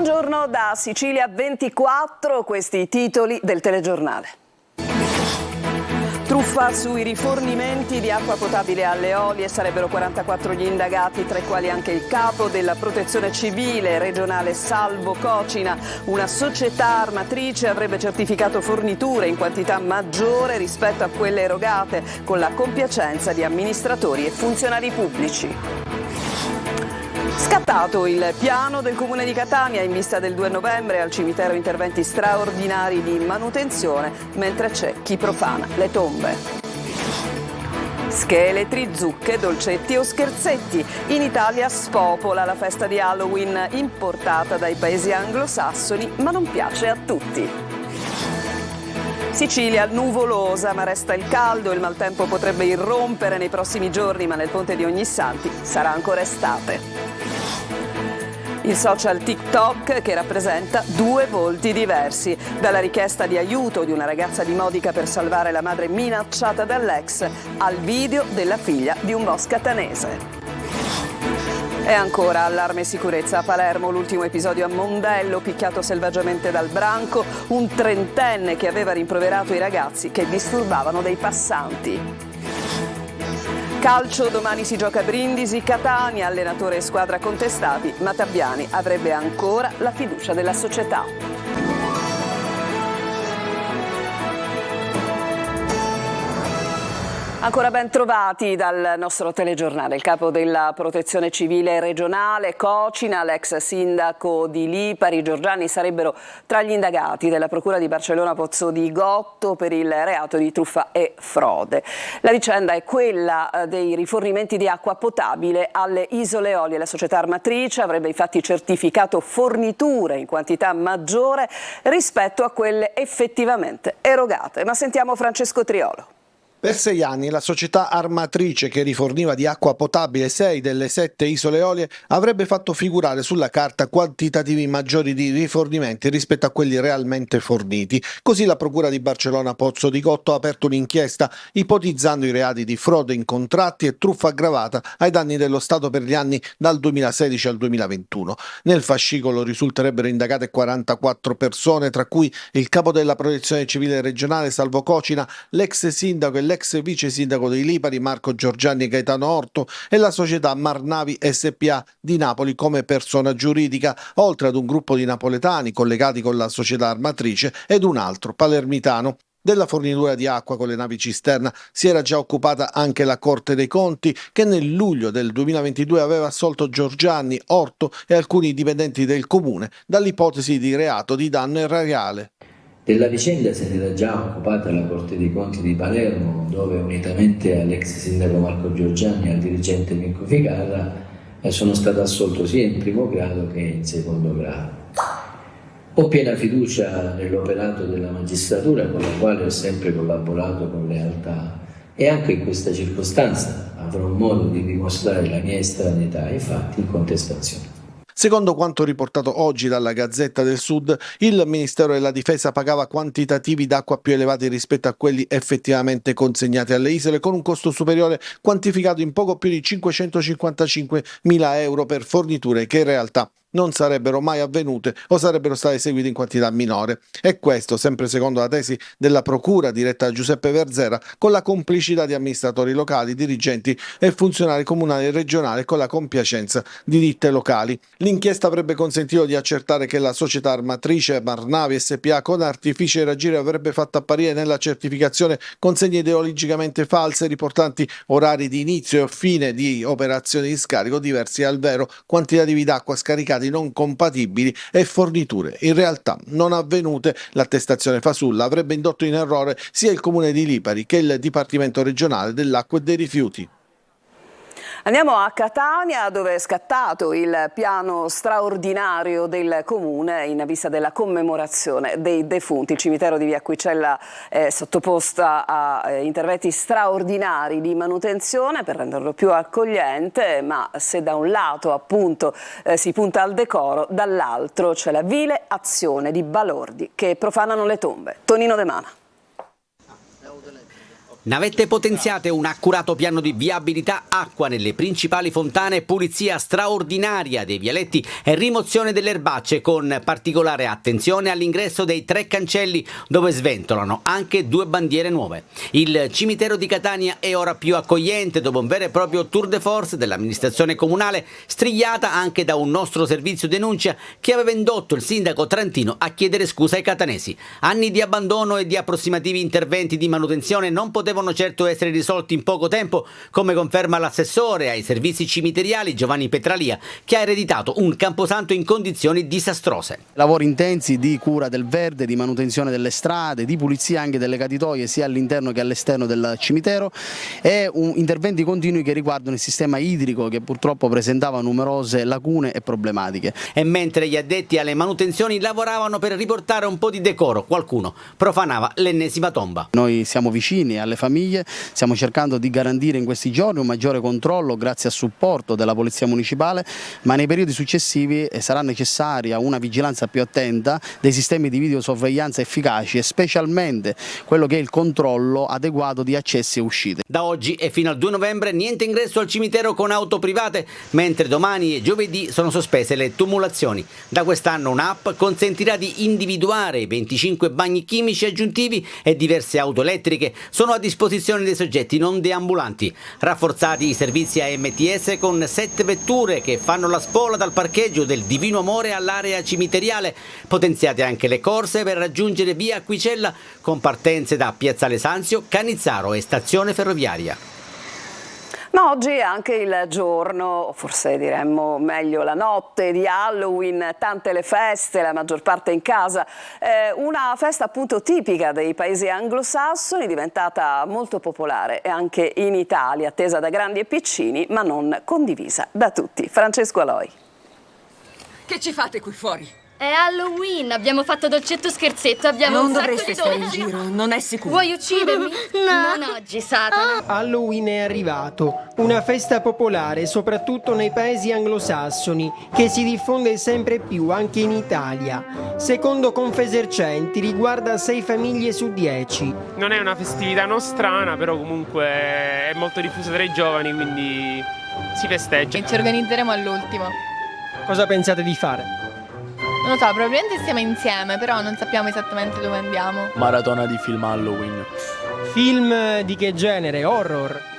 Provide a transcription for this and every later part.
Buongiorno da Sicilia 24, questi i titoli del telegiornale. Truffa sui rifornimenti di acqua potabile alle Olie, sarebbero 44 gli indagati, tra i quali anche il capo della Protezione Civile regionale Salvo Cocina. Una società armatrice avrebbe certificato forniture in quantità maggiore rispetto a quelle erogate, con la compiacenza di amministratori e funzionari pubblici. Scattato il piano del Comune di Catania in vista del 2 novembre, al cimitero interventi straordinari di manutenzione, mentre c'è chi profana le tombe. Scheletri, zucche, dolcetti o scherzetti. In Italia spopola la festa di Halloween, importata dai paesi anglosassoni, ma non piace a tutti. Sicilia nuvolosa, ma resta il caldo, il maltempo potrebbe irrompere nei prossimi giorni, ma nel ponte di Ognissanti sarà ancora estate. Il social TikTok che rappresenta due volti diversi, dalla richiesta di aiuto di una ragazza di Modica per salvare la madre minacciata dall'ex, al video della figlia di un boss catanese. E ancora allarme sicurezza a Palermo, l'ultimo episodio a Mondello, picchiato selvaggiamente dal branco, un trentenne che aveva rimproverato i ragazzi che disturbavano dei passanti. Calcio, domani si gioca a Brindisi, Catania, allenatore e squadra contestati, ma Tabbiani avrebbe ancora la fiducia della società. Ancora ben trovati dal nostro telegiornale. Il capo della Protezione Civile regionale, Cocina, l'ex sindaco di Lipari, Giorgiani, sarebbero tra gli indagati della Procura di Barcellona Pozzo di Gotto per il reato di truffa e frode. La vicenda è quella dei rifornimenti di acqua potabile alle Isole Olie. La società armatrice avrebbe infatti certificato forniture in quantità maggiore rispetto a quelle effettivamente erogate. Ma sentiamo Francesco Triolo. Per 6 anni la società armatrice che riforniva di acqua potabile 6 delle 7 isole Olie avrebbe fatto figurare sulla carta quantitativi maggiori di rifornimenti rispetto a quelli realmente forniti. Così la Procura di Barcellona Pozzo di Gotto ha aperto un'inchiesta ipotizzando i reati di frode in contratti e truffa aggravata ai danni dello Stato per gli anni dal 2016 al 2021. Nel fascicolo risulterebbero indagate 44 persone, tra cui il capo della Protezione Civile regionale Salvo Cocina, l'ex sindaco e l'ex vice sindaco di Lipari Marco Giorgiani e Gaetano Orto e la società Marnavi SPA di Napoli come persona giuridica, oltre ad un gruppo di napoletani collegati con la società armatrice ed un altro palermitano. Della fornitura di acqua con le navi cisterna si era già occupata anche la Corte dei Conti, che nel luglio del 2022 aveva assolto Giorgiani, Orto e alcuni dipendenti del comune dall'ipotesi di reato di danno erariale. Della vicenda se n'era già occupata la Corte dei Conti di Palermo, dove unitamente all'ex sindaco Marco Giorgiani e al dirigente Mirko Ficarra sono stato assolto sia in primo grado che in secondo grado. Ho piena fiducia nell'operato della magistratura, con la quale ho sempre collaborato con lealtà, e anche in questa circostanza avrò modo di dimostrare la mia estraneità ai fatti in contestazione. Secondo quanto riportato oggi dalla Gazzetta del Sud, il Ministero della Difesa pagava quantitativi d'acqua più elevati rispetto a quelli effettivamente consegnati alle isole, con un costo superiore quantificato in poco più di 555.000 euro per forniture che in realtà non sarebbero mai avvenute o sarebbero state eseguite in quantità minore. E questo, sempre secondo la tesi della Procura diretta da Giuseppe Verzera, con la complicità di amministratori locali, dirigenti e funzionari comunali e regionali e con la compiacenza di ditte locali. L'inchiesta avrebbe consentito di accertare che la società armatrice Marnavi SPA con artifici e raggiri avrebbe fatto apparire nella certificazione consegne ideologicamente false riportanti orari di inizio e fine di operazioni di scarico diversi al vero, quantitativi d'acqua scaricati non compatibili e forniture in realtà non avvenute. L'attestazione fasulla avrebbe indotto in errore sia il comune di Lipari che il Dipartimento regionale dell'acqua e dei rifiuti. Andiamo a Catania, dove è scattato il piano straordinario del comune in vista della commemorazione dei defunti. Il cimitero di Via Quicella è sottoposta a interventi straordinari di manutenzione per renderlo più accogliente, ma se da un lato appunto si punta al decoro, dall'altro c'è la vile azione di balordi che profanano le tombe. Tonino De Mana. Navette potenziate, un accurato piano di viabilità, acqua nelle principali fontane, pulizia straordinaria dei vialetti e rimozione delle erbacce, con particolare attenzione all'ingresso dei 3 cancelli dove sventolano anche 2 bandiere nuove. Il cimitero di Catania è ora più accogliente dopo un vero e proprio tour de force dell'amministrazione comunale, strigliata anche da un nostro servizio denuncia che aveva indotto il sindaco trentino a chiedere scusa ai catanesi. Anni di abbandono e di approssimativi interventi di manutenzione non potevano certo essere risolti in poco tempo, come conferma l'assessore ai servizi cimiteriali Giovanni Petralia, che ha ereditato un camposanto in condizioni disastrose. Lavori intensi di cura del verde, di manutenzione delle strade, di pulizia anche delle caditoie sia all'interno che all'esterno del cimitero e interventi continui che riguardano il sistema idrico, che purtroppo presentava numerose lacune e problematiche. E mentre gli addetti alle manutenzioni lavoravano per riportare un po' di decoro, qualcuno profanava l'ennesima tomba. Noi siamo vicini alle famiglie, stiamo cercando di garantire in questi giorni un maggiore controllo grazie al supporto della Polizia Municipale, ma nei periodi successivi sarà necessaria una vigilanza più attenta, dei sistemi di videosorveglianza efficaci e specialmente quello che è il controllo adeguato di accessi e uscite. Da oggi e fino al 2 novembre niente ingresso al cimitero con auto private, mentre domani e giovedì sono sospese le tumulazioni. Da quest'anno un'app consentirà di individuare i 25 bagni chimici aggiuntivi e diverse auto elettriche sono a disposizione dei soggetti non deambulanti. Rafforzati i servizi AMTS con 7 vetture che fanno la spola dal parcheggio del Divino Amore all'area cimiteriale, potenziate anche le corse per raggiungere via Acquicella con partenze da Piazzale Sanzio, Canizzaro e stazione ferroviaria. Ma oggi è anche il giorno, forse diremmo meglio la notte di Halloween, tante le feste, la maggior parte in casa, una festa appunto tipica dei paesi anglosassoni, diventata molto popolare anche in Italia, attesa da grandi e piccini, ma non condivisa da tutti. Francesco Aloi. Che ci fate qui fuori? È Halloween, abbiamo fatto dolcetto scherzetto, abbiamo Non un sacco dovreste di stare in dolci. giro, non è sicuro. Vuoi uccidermi? No. Non oggi, Satana. Halloween è arrivato, una festa popolare soprattutto nei paesi anglosassoni che si diffonde sempre più anche in Italia. Secondo Confesercenti riguarda 6 famiglie su 10. Non è una festività nostrana, però comunque è molto diffusa tra i giovani, quindi si festeggia. Ci organizzeremo all'ultimo. Cosa pensate di fare? Non lo so, probabilmente stiamo insieme, però non sappiamo esattamente dove andiamo. Maratona di film Halloween. Film di che genere? Horror?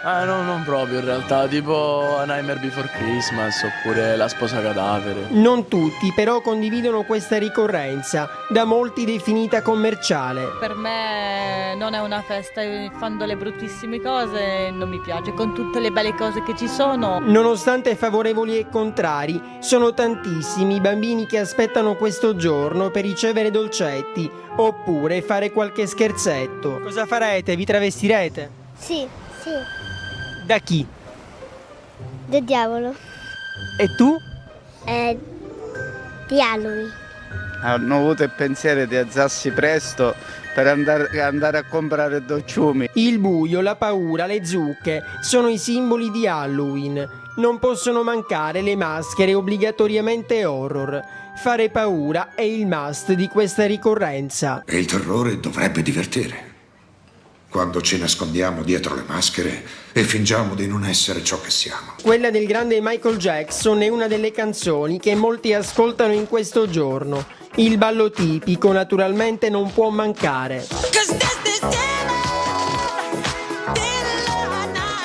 No, non proprio in realtà, tipo A Nightmare Before Christmas oppure La sposa cadavere. Non tutti però condividono questa ricorrenza, da molti definita commerciale. Per me non è una festa, fanno le bruttissime cose, non mi piace, con tutte le belle cose che ci sono. Nonostante favorevoli e contrari, sono tantissimi i bambini che aspettano questo giorno per ricevere dolcetti oppure fare qualche scherzetto. Cosa farete? Vi travestirete? Sì. Da chi? Del diavolo. E tu? Di Halloween. Hanno avuto il pensiero di alzarsi presto per andare a comprare dolciumi. Il buio, la paura, le zucche sono i simboli di Halloween. Non possono mancare le maschere obbligatoriamente horror. Fare paura è il must di questa ricorrenza. E il terrore dovrebbe divertire. Quando ci nascondiamo dietro le maschere e fingiamo di non essere ciò che siamo. Quella del grande Michael Jackson è una delle canzoni che molti ascoltano in questo giorno. Il ballo tipico naturalmente non può mancare.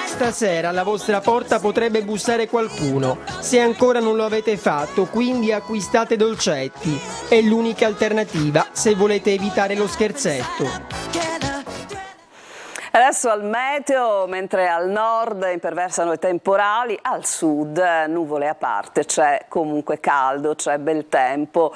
Stasera alla vostra porta potrebbe bussare qualcuno. Se ancora non lo avete fatto, quindi acquistate dolcetti. È l'unica alternativa se volete evitare lo scherzetto. Adesso al meteo, mentre al nord imperversano i temporali, al sud nuvole a parte, c'è comunque caldo, c'è bel tempo.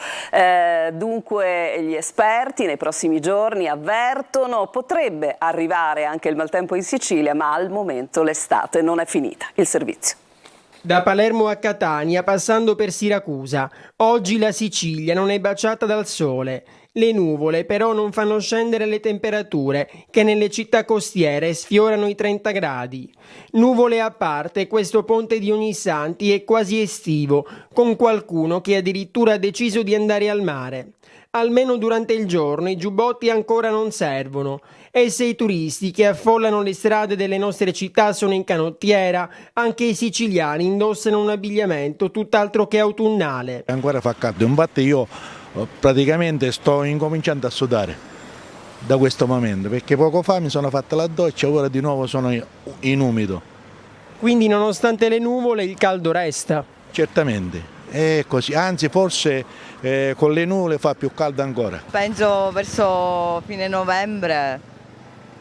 Dunque gli esperti nei prossimi giorni avvertono potrebbe arrivare anche il maltempo in Sicilia, ma al momento l'estate non è finita. Il servizio. Da Palermo a Catania, passando per Siracusa, oggi la Sicilia non è baciata dal sole. Le nuvole però non fanno scendere le temperature, che nelle città costiere sfiorano i 30 gradi. Nuvole a parte, questo ponte di Ognissanti è quasi estivo, con qualcuno che addirittura ha deciso di andare al mare. almeno durante il giorno i giubbotti ancora non servono. E se i turisti che affollano le strade delle nostre città sono in canottiera, anche i siciliani indossano un abbigliamento tutt'altro che autunnale. Ancora fa caldo, infatti io praticamente sto incominciando a sudare da questo momento, perché poco fa mi sono fatta la doccia, ora di nuovo sono in umido. Quindi nonostante le nuvole il caldo resta? Certamente, è così, anzi forse con le nuvole fa più caldo ancora. Penso verso fine novembre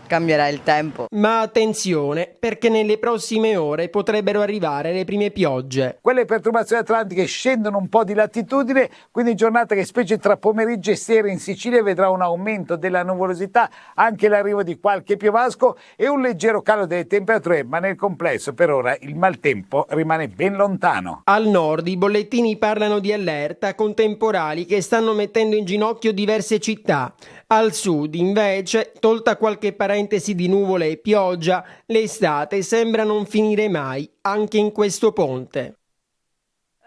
cambierà il tempo. Ma attenzione, perché nelle prossime ore potrebbero arrivare le prime piogge. Quelle perturbazioni atlantiche scendono un po' di latitudine, quindi giornata che specie tra pomeriggio e sera in Sicilia vedrà un aumento della nuvolosità, anche l'arrivo di qualche piovasco e un leggero calo delle temperature, ma nel complesso per ora il maltempo rimane ben lontano. Al nord i bollettini parlano di allerta con temporali che stanno mettendo in ginocchio diverse città. Al sud, invece, tolta qualche parentesi di nuvole e pioggia, l'estate sembra non finire mai, anche in questo ponte.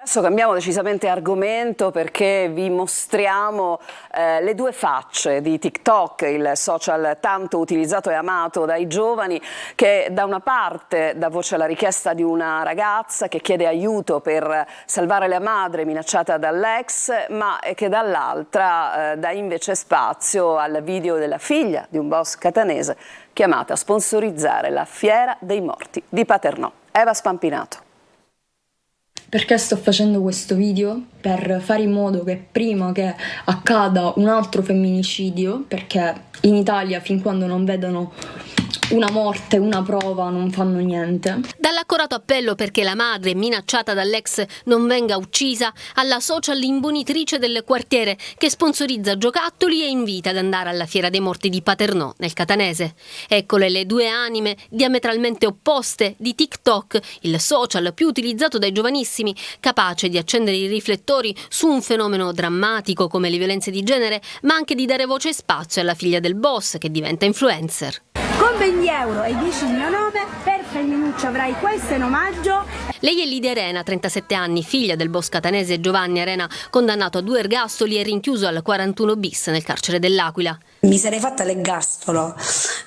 Adesso cambiamo decisamente argomento perché vi mostriamo le due facce di TikTok, il social tanto utilizzato e amato dai giovani, che da una parte dà voce alla richiesta di una ragazza che chiede aiuto per salvare la madre minacciata dall'ex, ma che dall'altra dà invece spazio al video della figlia di un boss catanese chiamata a sponsorizzare la Fiera dei Morti di Paternò. Eva Spampinato. Perché sto facendo questo video? Per fare in modo che prima che accada un altro femminicidio, perché in Italia fin quando non vedono una morte, una prova, non fanno niente. Dall'accorato appello perché la madre minacciata dall'ex non venga uccisa, alla social imbonitrice del quartiere che sponsorizza giocattoli e invita ad andare alla Fiera dei Morti di Paternò, nel catanese. Eccole le due anime diametralmente opposte di TikTok, il social più utilizzato dai giovanissimi, capace di accendere i riflettori su un fenomeno drammatico come le violenze di genere, ma anche di dare voce e spazio alla figlia del boss che diventa influencer. Con 20 euro e 10 il mio nome, per Femminuccia avrai questo in omaggio. Lei è Lidia Arena, 37 anni, figlia del boss catanese Giovanni Arena, condannato a 2 ergastoli e rinchiuso al 41 bis nel carcere dell'Aquila. Mi sarei fatta l'ergastolo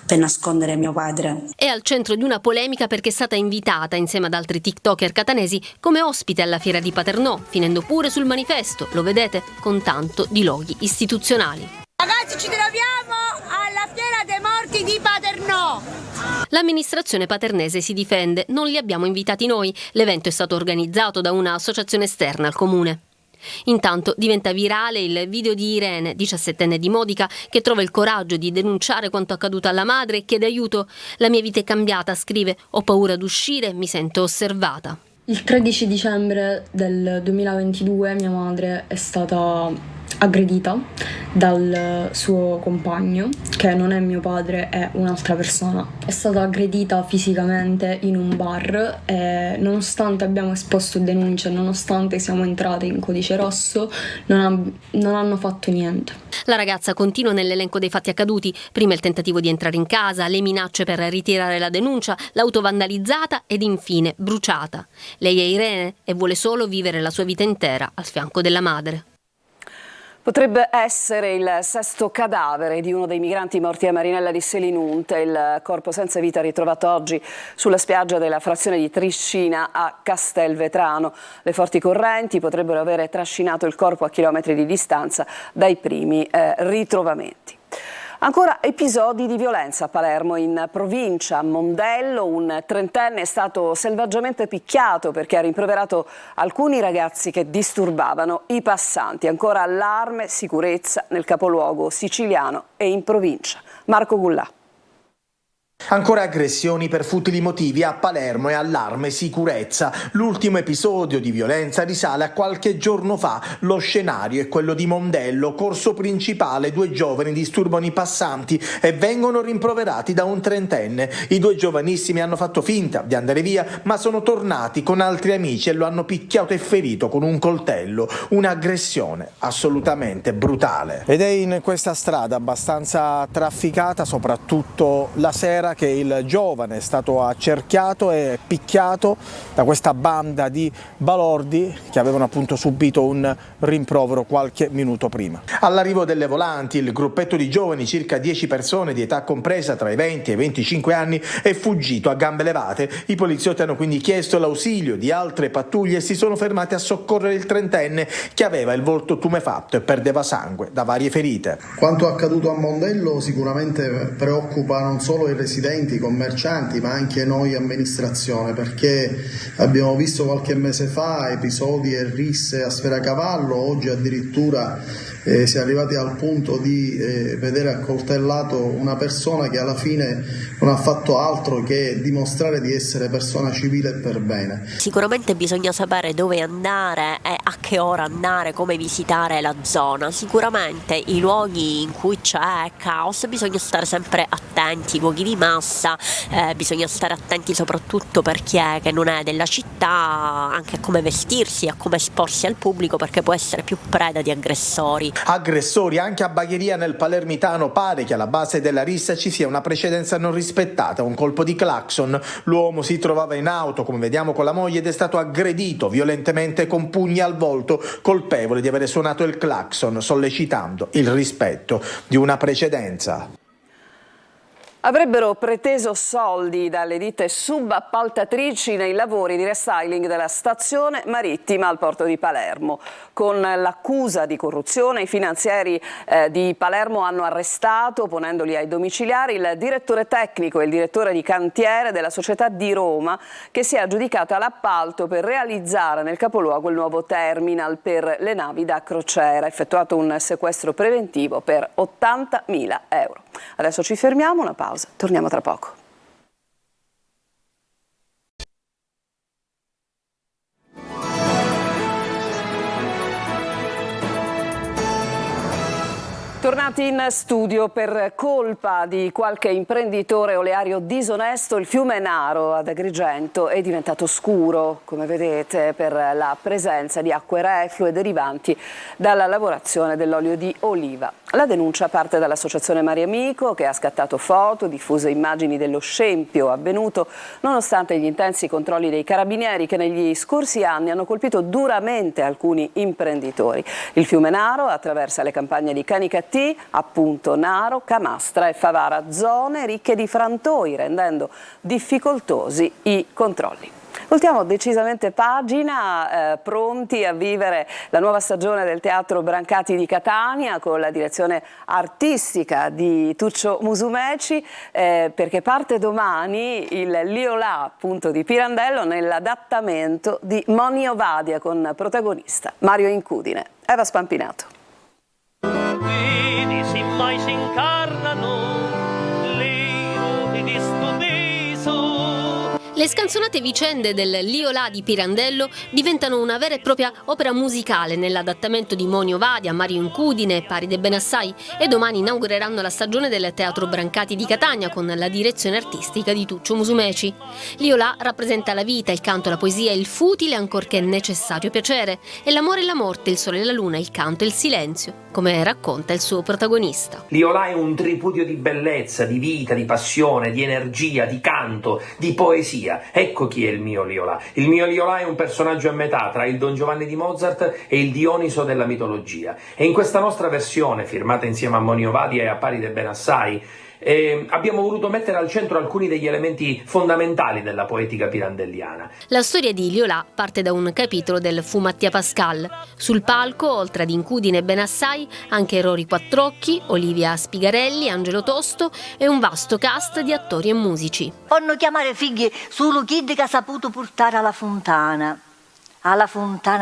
per nascondere mio padre. È al centro di una polemica perché è stata invitata, insieme ad altri tiktoker catanesi, come ospite alla Fiera di Paternò, finendo pure sul manifesto, lo vedete, con tanto di loghi istituzionali. Ragazzi, ci troviamo alla Fiera dei Morti di Paternò. L'amministrazione paternese si difende, non li abbiamo invitati noi, l'evento è stato organizzato da un'associazione esterna al comune. Intanto diventa virale il video di Irene, 17enne di Modica, che trova il coraggio di denunciare quanto accaduto alla madre e chiede aiuto. La mia vita è cambiata, scrive, ho paura d'uscire, mi sento osservata. Il 13 dicembre del 2022 mia madre è stata aggredita dal suo compagno, che non è mio padre, è un'altra persona. È stata aggredita fisicamente in un bar e nonostante abbiamo esposto denunce, nonostante siamo entrate in codice rosso, non hanno fatto niente. La ragazza continua nell'elenco dei fatti accaduti, prima il tentativo di entrare in casa, le minacce per ritirare la denuncia, l'auto vandalizzata ed infine bruciata. Lei è Irene e vuole solo vivere la sua vita intera al fianco della madre. Potrebbe essere il 6º cadavere di uno dei migranti morti a Marinella di Selinunte, il corpo senza vita ritrovato oggi sulla spiaggia della frazione di Triscina a Castelvetrano. Le forti correnti potrebbero aver trascinato il corpo a chilometri di distanza dai primi ritrovamenti. Ancora episodi di violenza a Palermo, in provincia, a Mondello, un trentenne è stato selvaggiamente picchiato perché ha rimproverato alcuni ragazzi che disturbavano i passanti. Ancora allarme, sicurezza nel capoluogo siciliano e in provincia. Marco Gullà. Ancora aggressioni per futili motivi a Palermo e allarme sicurezza. L'ultimo episodio di violenza risale a qualche giorno fa. Lo scenario è quello di Mondello, corso principale. 2 giovani disturbano i passanti e vengono rimproverati da un trentenne. I 2 giovanissimi hanno fatto finta di andare via, ma sono tornati con altri amici e lo hanno picchiato e ferito con un coltello. Un'aggressione assolutamente brutale. Ed è in questa strada abbastanza trafficata, soprattutto la sera, sembra che il giovane è stato accerchiato e picchiato da questa banda di balordi che avevano appunto subito un rimprovero qualche minuto prima. All'arrivo delle volanti, il gruppetto di giovani, circa 10 persone di età compresa tra i 20 e i 25 anni, è fuggito a gambe levate. I poliziotti hanno quindi chiesto l'ausilio di altre pattuglie e si sono fermati a soccorrere il trentenne che aveva il volto tumefatto e perdeva sangue da varie ferite. Quanto accaduto a Mondello sicuramente preoccupa non solo i residenti, i commercianti, ma anche noi amministrazione, perché abbiamo visto qualche mese fa episodi e risse a Sferacavallo, oggi addirittura si è arrivati al punto di vedere accoltellato una persona che alla fine non ha fatto altro che dimostrare di essere persona civile e per bene. Sicuramente bisogna sapere dove andare e a che ora andare, come visitare la zona. Sicuramente i luoghi in cui c'è caos bisogna stare sempre attenti, i luoghi di massa, bisogna stare attenti soprattutto per chi è che non è della città, anche a come vestirsi, a come esporsi al pubblico, perché può essere più preda di aggressori. Aggressori anche a Bagheria nel palermitano. Pare che alla base della rissa ci sia una precedenza non rispettata, un colpo di clacson. L'uomo si trovava in auto, come vediamo, con la moglie ed è stato aggredito violentemente con pugni al volto, colpevole di avere suonato il clacson, sollecitando il rispetto di una precedenza. Avrebbero preteso soldi dalle ditte subappaltatrici nei lavori di restyling della stazione marittima al porto di Palermo. Con l'accusa di corruzione, i finanzieri di Palermo hanno arrestato, ponendoli ai domiciliari, il direttore tecnico e il direttore di cantiere della società di Roma, che si è aggiudicata l'appalto per realizzare nel capoluogo il nuovo terminal per le navi da crociera. Effettuato un sequestro preventivo per 80.000 euro. Adesso ci fermiamo, una pausa, torniamo tra poco. Tornati in studio, per colpa di qualche imprenditore oleario disonesto, il fiume Naro ad Agrigento è diventato scuro, come vedete, per la presenza di acque reflue derivanti dalla lavorazione dell'olio di oliva. La denuncia parte dall'associazione Mare Amico, che ha scattato foto, diffuse immagini dello scempio avvenuto nonostante gli intensi controlli dei carabinieri che negli scorsi anni hanno colpito duramente alcuni imprenditori. Il fiume Naro attraversa le campagne di Canicattì, appunto Naro, Camastra e Favara, zone ricche di frantoi, rendendo difficoltosi i controlli. Voltiamo decisamente pagina, pronti a vivere la nuova stagione del Teatro Brancati di Catania con la direzione artistica di Tuccio Musumeci, perché parte domani il Liolà, appunto, di Pirandello nell'adattamento di Moni Ovadia con protagonista Mario Incudine. Eva Spampinato. Mai si incarnano le note di sto viso. Le scanzonate vicende del Liolà di Pirandello diventano una vera e propria opera musicale nell'adattamento di Moni Ovadia, Mario Incudine e Paride Benassai, e domani inaugureranno la stagione del Teatro Brancati di Catania con la direzione artistica di Tuccio Musumeci. Liolà rappresenta la vita, il canto, la poesia, il futile ancorché necessario piacere, e l'amore e la morte, il sole e la luna, il canto e il silenzio, come racconta il suo protagonista. Liolà è un tripudio di bellezza, di vita, di passione, di energia, di canto, di poesia. Ecco chi è il mio Liolà. Il mio Liolà è un personaggio a metà tra il Don Giovanni di Mozart e il Dioniso della mitologia. E in questa nostra versione, firmata insieme a Moni Ovadia e a Paride Benassai, abbiamo voluto mettere al centro alcuni degli elementi fondamentali della poetica pirandelliana. La storia di Liolà parte da un capitolo del Fu Mattia Pascal. Sul palco, oltre ad Incudine e Benassai, anche Rory Quattrocchi, Olivia Spigarelli, Angelo Tosto e un vasto cast di attori e musici. Fanno chiamare figli solo chi che ha saputo portare alla fontana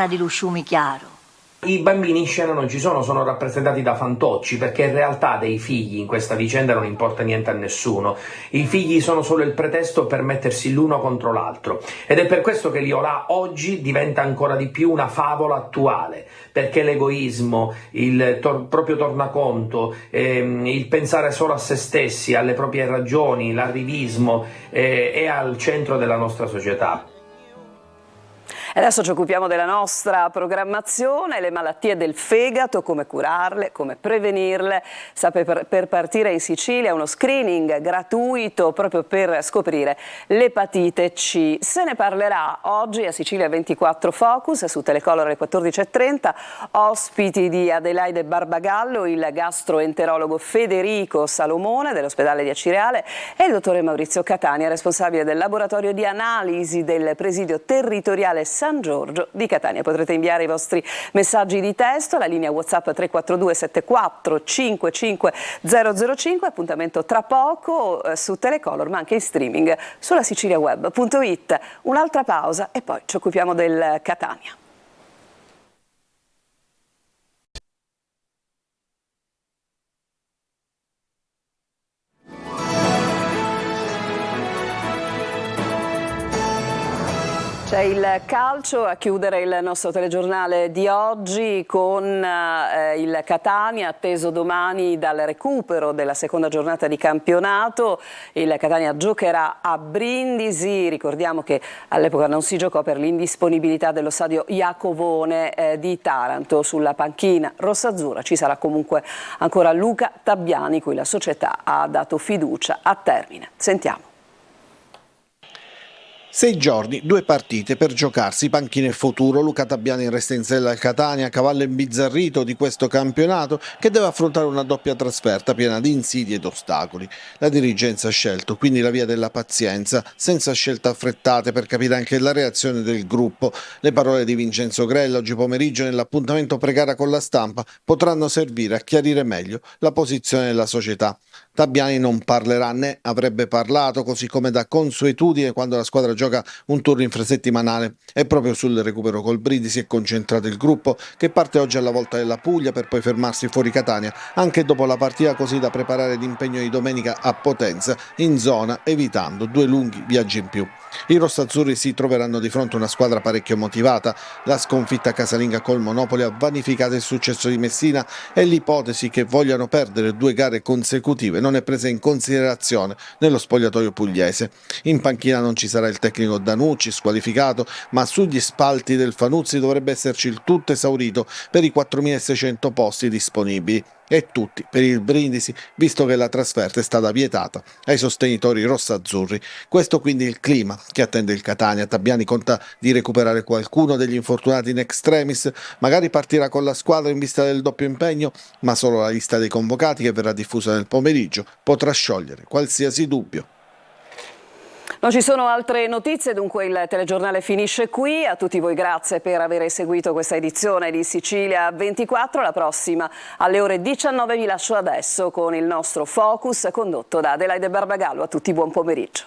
di lo sciume chiaro. I bambini in scena non ci sono rappresentati da fantocci, perché in realtà dei figli in questa vicenda non importa niente a nessuno. I figli sono solo il pretesto per mettersi l'uno contro l'altro, ed è per questo che Liolà oggi diventa ancora di più una favola attuale, perché l'egoismo, il proprio tornaconto, il pensare solo a se stessi, alle proprie ragioni, l'arrivismo è al centro della nostra società. Adesso ci occupiamo della nostra programmazione, le malattie del fegato, come curarle, come prevenirle. Sta per partire in Sicilia uno screening gratuito proprio per scoprire l'epatite C. Se ne parlerà oggi a Sicilia 24 Focus su Telecolor alle 14:30. Ospiti di Adelaide Barbagallo, il gastroenterologo Federico Salomone dell'ospedale di Acireale e il dottore Maurizio Catania, responsabile del laboratorio di analisi del presidio territoriale San Giorgio di Catania. Potrete inviare i vostri messaggi di testo alla linea WhatsApp 342 74 55 005. Appuntamento tra poco su Telecolor, ma anche in streaming sulla siciliaweb.it. Un'altra pausa e poi ci occupiamo del Catania. C'è il calcio a chiudere il nostro telegiornale di oggi con il Catania atteso domani dal recupero della seconda giornata di campionato. Il Catania giocherà a Brindisi, ricordiamo che all'epoca non si giocò per l'indisponibilità dello stadio Iacovone di Taranto. Sulla panchina rossazzurra ci sarà comunque ancora Luca Tabbiani, cui la società ha dato fiducia a termine. Sentiamo. 6 giorni, 2 partite per giocarsi panchina e futuro. Luca Tabbiani resta in sella al Catania, cavallo imbizzarrito di questo campionato che deve affrontare una doppia trasferta piena di insidie ed ostacoli. La dirigenza ha scelto quindi la via della pazienza, senza scelte affrettate, per capire anche la reazione del gruppo. Le parole di Vincenzo Grella oggi pomeriggio nell'appuntamento pre-gara con la stampa potranno servire a chiarire meglio la posizione della società. Tabbiani non parlerà né avrebbe parlato, così come da consuetudine quando la squadra gioca un turno infrasettimanale. E proprio sul recupero col Brindisi è concentrato il gruppo, che parte oggi alla volta della Puglia per poi fermarsi fuori Catania anche dopo la partita, così da preparare l'impegno di domenica a Potenza in zona, evitando 2 lunghi viaggi in più. I rossazzurri si troveranno di fronte a una squadra parecchio motivata. La sconfitta casalinga col Monopoli ha vanificato il successo di Messina e l'ipotesi che vogliano perdere 2 gare consecutive non è presa in considerazione nello spogliatoio pugliese. In panchina non ci sarà il tecnico Danucci, squalificato, ma sugli spalti del Fanuzzi dovrebbe esserci il tutto esaurito per i 4.600 posti disponibili. E tutti per il Brindisi, visto che la trasferta è stata vietata ai sostenitori rossazzurri. Questo quindi il clima che attende il Catania. Tabbiani conta di recuperare qualcuno degli infortunati in extremis, magari partirà con la squadra in vista del doppio impegno, ma solo la lista dei convocati, che verrà diffusa nel pomeriggio, potrà sciogliere qualsiasi dubbio. Non ci sono altre notizie, dunque il telegiornale finisce qui. A tutti voi grazie per aver seguito questa edizione di Sicilia 24. La prossima alle ore 19 vi lascio adesso con il nostro Focus condotto da Adelaide Barbagallo. A tutti buon pomeriggio.